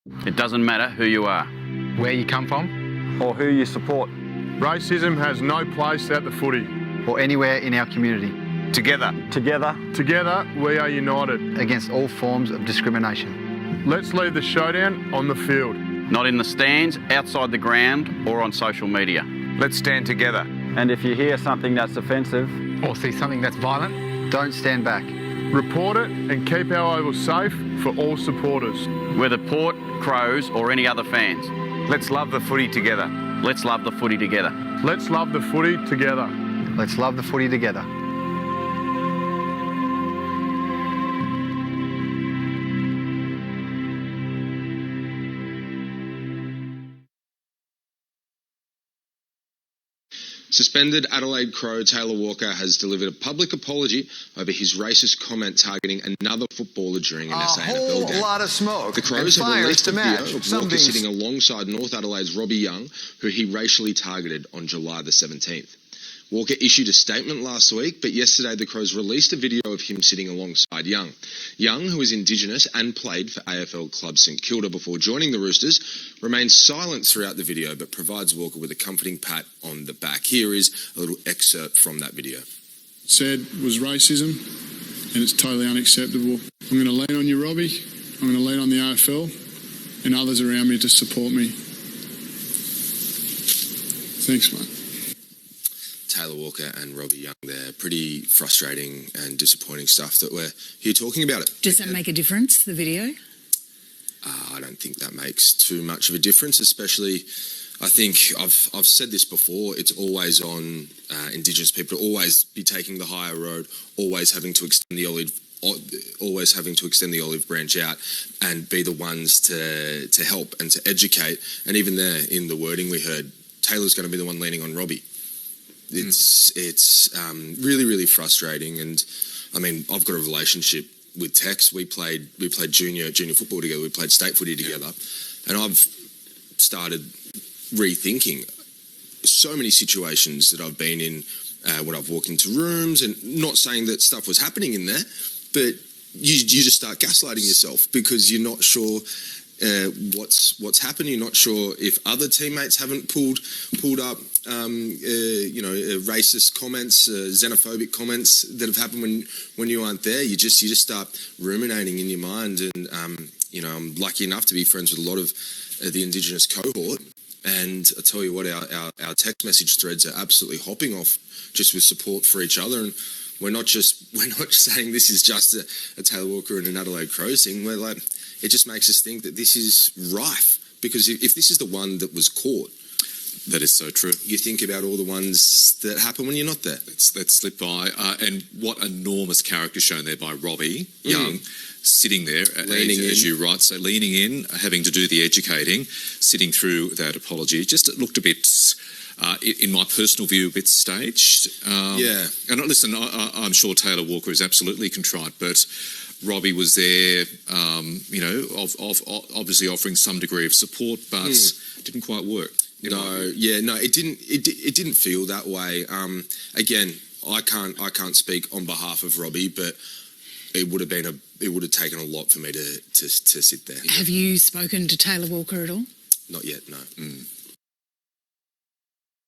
It doesn't matter who you are, where you come from, or who you support. Racism has no place at the footy. or anywhere in our community. Together. Together, We are united. Against all forms of discrimination. Let's leave the showdown on the field. not in the stands, outside the ground, or on social media. Let's stand together. and if you hear something that's offensive, Or see something that's violent, don't stand back. Report it and keep our oval safe for all supporters. Whether Port, Crows, or any other fans, Let's love the footy together. let's love the footy together. Let's love the footy together. Let's love the footy together. Suspended Adelaide Crow Taylor Walker has delivered a public apology over his racist comment targeting another footballer during an SANFL game. A lot of smoke. The Crows and have fire released to a video match. of Some Walker being sitting alongside North Adelaide's Robbie Young, who he racially targeted on July the 17th. Walker issued a statement last week, but yesterday the Crows released a video of him sitting alongside Young. Young, who is Indigenous and played for AFL club St Kilda before joining the Roosters, remains silent throughout the video but provides Walker with a comforting pat on the back. Here is a little excerpt from that video. Said was racism, and it's totally unacceptable. I'm going to lean on you, Robbie. I'm going to lean on the AFL and others around me to support me. Thanks, mate. Taylor Walker and Robbie Young there. Pretty frustrating and disappointing stuff that we're here talking about it. Does that make a difference, the video? I don't think that makes too much of a difference, especially, I think, I've said this before, it's always on Indigenous people to always be taking the higher road, always having to extend the olive branch out and be the ones to help and to educate. And even there, in the wording we heard, Taylor's going to be the one leaning on Robbie. It's really, really frustrating. And I mean, I've got a relationship with Tex. We played junior football together. We played state footy together. And I've started rethinking so many situations that I've been in when I've walked into rooms, and not saying that stuff was happening in there, but you just start gaslighting yourself because you're not sure what's happened. You're not sure if other teammates haven't pulled up, racist comments, xenophobic comments that have happened when you aren't there. You just start ruminating in your mind. And I'm lucky enough to be friends with a lot of the Indigenous cohort. And I tell you what, our text message threads are absolutely hopping off just with support for each other. And we're not saying this is just a Taylor Walker and an Adelaide Crows thing. We're like, it just makes us think that this is rife, because if this is the one that was caught, that is so true. You think about all the ones that happen when you're not there. That slip by, and what enormous character shown there by Robbie Young, sitting there, as you write, so leaning in, having to do the educating, sitting through that apology. Just it looked a bit, in my personal view, a bit staged. Yeah. And listen, I'm sure Taylor Walker is absolutely contrite, but Robbie was there, obviously offering some degree of support, but didn't quite work. It didn't feel that way. Again, I can't speak on behalf of Robbie, but it would have taken a lot for me to sit there. Have you spoken to Taylor Walker at all? Not yet, no.